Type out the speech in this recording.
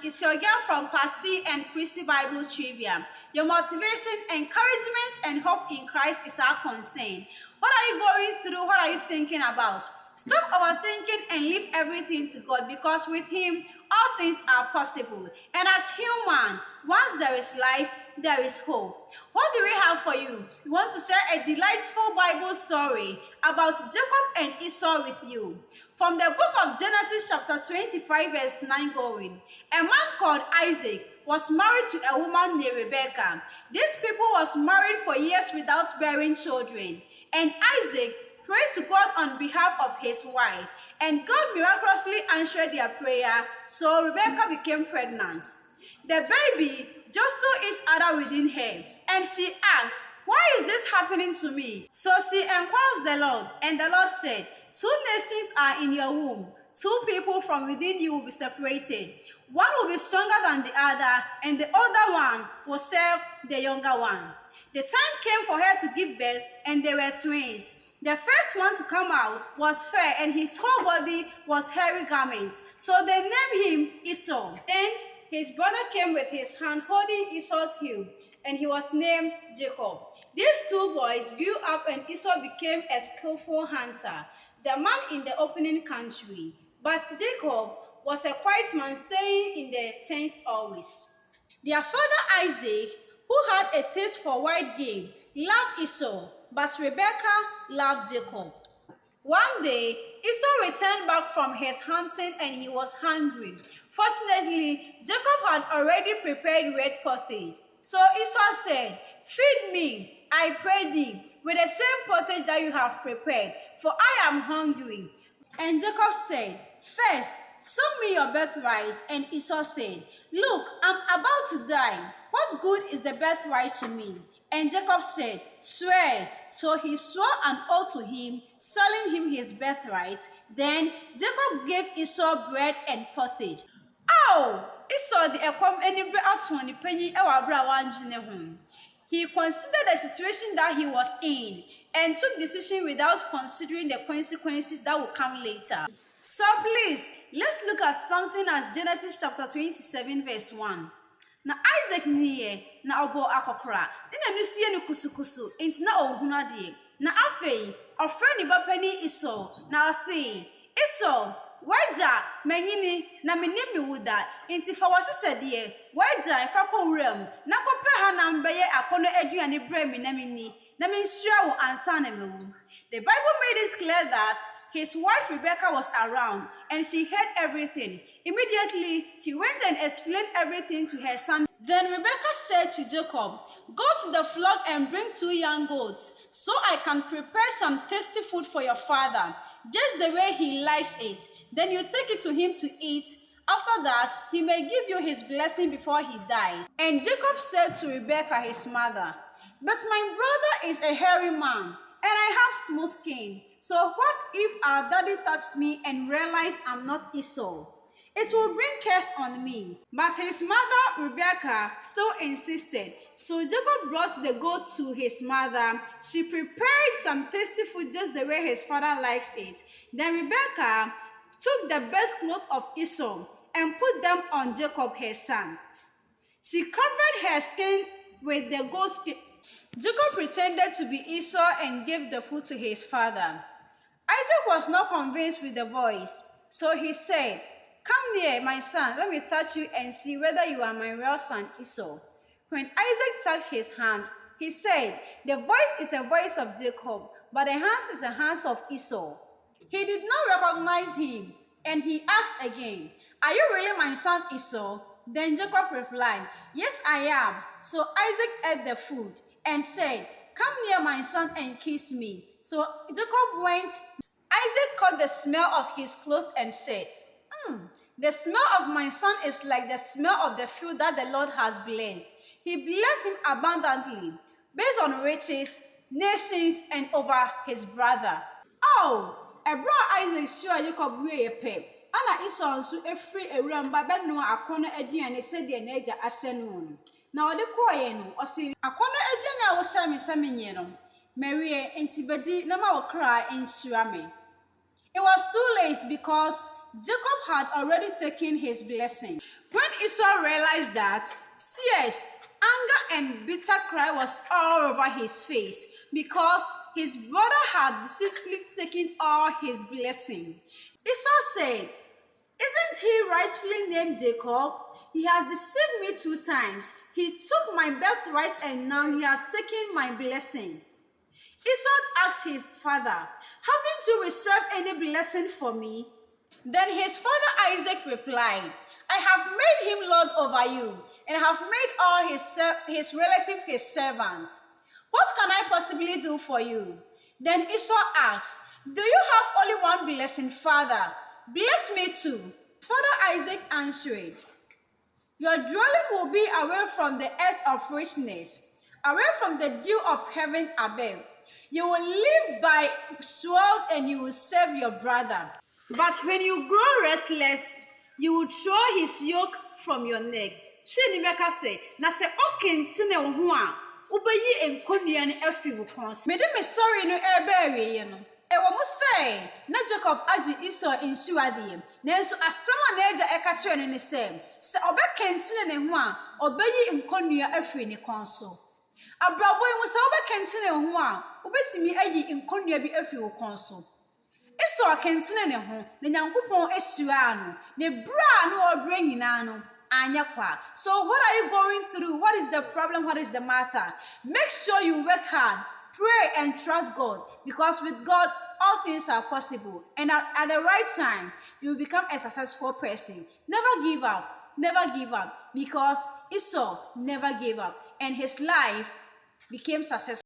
It's your girl from PASTEE and PRISCY Bible Trivia. Your motivation, encouragement, and hope in Christ is our concern. What are you going through? What are you thinking about? Stop overthinking and leave everything to God, because with Him, all things are possible. And as human, once there is life, there is hope. What do we have for you? We want to share a delightful Bible story about Jacob and Esau with you. From the book of Genesis chapter 25 verse 9 going. A man called Isaac was married to a woman named Rebecca. These people was married for years without bearing children. And Isaac prayed to God on behalf of his wife. And God miraculously answered their prayer, so Rebecca became pregnant. The baby jostled each other within her, and she asked, "Why is this happening to me?" So she inquired the Lord, and the Lord said, "Two nations are in your womb. Two people from within you will be separated. One will be stronger than the other, and the older one will serve the younger one." The time came for her to give birth, and they were twins. The first one to come out was fair, and his whole body was hairy garments. So they named him Esau. Then his brother came with his hand holding Esau's heel, and he was named Jacob. These two boys grew up, and Esau became a skillful hunter, the man in the opening country. But Jacob was a quiet man, staying in the tent always. Their father Isaac, who had a taste for wild game, loved Esau, but Rebekah loved Jacob. One day, Esau returned back from his hunting, and he was hungry. Fortunately, Jacob had already prepared red pottage. So Esau said, "Feed me, I pray thee, with the same pottage that you have prepared, for I am hungry." And Jacob said, "First, sell me your birthright." And Esau said, "Look, I'm about to die. What good is the birthright to me?" And Jacob said, "Swear." So he swore an oath to him, selling him his birthright. Then Jacob gave Esau bread and pottage. Ow! Esau the ekwam enibre ato ni panyi e wa bra wanjine ho. He considered the situation that he was in and took decision without considering the consequences that would come later. So please, let's look at something as Genesis chapter 27 verse 1. Na Isaac niye na obo akokora na nusie no kusukusu enti na ohunu ade na afei ofre ni bapani Esau na ose Esau waja manyini na menim wuda enti fa wahesede waja fa kowuram na kopre ha na mbeye akono aduane bre me na menni na mensua wo ansa na mewu. The Bible made it clear that his wife Rebecca was around, and she heard everything. Immediately, she went and explained everything to her son. Then Rebecca said to Jacob, "Go to the flock and bring 2 young goats, so I can prepare some tasty food for your father, just the way he likes it. Then you take it to him to eat. After that, he may give you his blessing before he dies." And Jacob said to Rebecca, his mother, "But my brother is a hairy man, and I have smooth skin. So what if our daddy touches me and realizes I'm not Esau? It will bring curse on me." But his mother, Rebecca, still insisted. So Jacob brought the goat to his mother. She prepared some tasty food just the way his father likes it. Then Rebecca took the best clothes of Esau and put them on Jacob, her son. She covered her skin with the goat skin. Jacob pretended to be Esau and gave the food to his father. Isaac was not convinced with the voice, so he said, "Come near, my son, let me touch you and see whether you are my real son Esau." When Isaac touched his hand, he said, "The voice is a voice of Jacob, but the hands is the hands of Esau." He did not recognize him, and he asked again, "Are you really my son Esau?" Then Jacob replied, "Yes, I am." So Isaac ate the food and said, "Come near, my son, and kiss me." So Jacob went. Isaac caught the smell of his clothes and said, "The smell of my son is like the smell of the field that the Lord has blessed." He blessed him abundantly, based on riches, nations, and over his brother. Oh, Isaac sure Jacob we pay. Ana Esau nso efri ewuram ba no akono aduane sede na agya ahye no. Na ode koye no osi akono aduane a wo same nye no. Marie entibedi na ma wo kra ensura me. It was too late because Jacob had already taken his blessing. When Esau realized that, tears, anger, and bitter cry was all over his face because his brother had deceitfully taken all his blessing. Esau said, "Isn't he rightfully named Jacob? He has deceived me 2 times. He took my birthright and now he has taken my blessing." Esau asked his father, "Haven't you reserved any blessing for me?" Then his father Isaac replied, "I have made him lord over you, and have made all his relatives his servants. What can I possibly do for you?" Then Esau asked, "Do you have only one blessing, father? Bless me too." Father Isaac answered, "Your dwelling will be away from the earth of richness, away from the dew of heaven above. You will live by sword and you will serve your brother. But when you grow restless, you will throw his yoke from your neck." Sheni meka say, "Na se okentine wo ho a, ubeyi enkonua ne afi wo kon so." Me de me story no ebe ye no. Ewo mo say, na Jacob agi Esau insuade. Nanso asem a na eja eka kire no ne say, se obekentine ne ho a, obeyi enkonua afi ne kon so. Abrabo yi mo se obekentine ho a, obetimi ayi enkonua bi afi wo kon so. Esau kentine ne ho, na Nyankopon ehyira no, ne bra no odre nyina no, anya kwa. So what are you going through? What is the problem? What is the matter? Make sure you work hard, pray and trust God, because with God all things are possible. And at the right time, you will become a successful person. Never give up, because Esau never gave up, and his life became successful.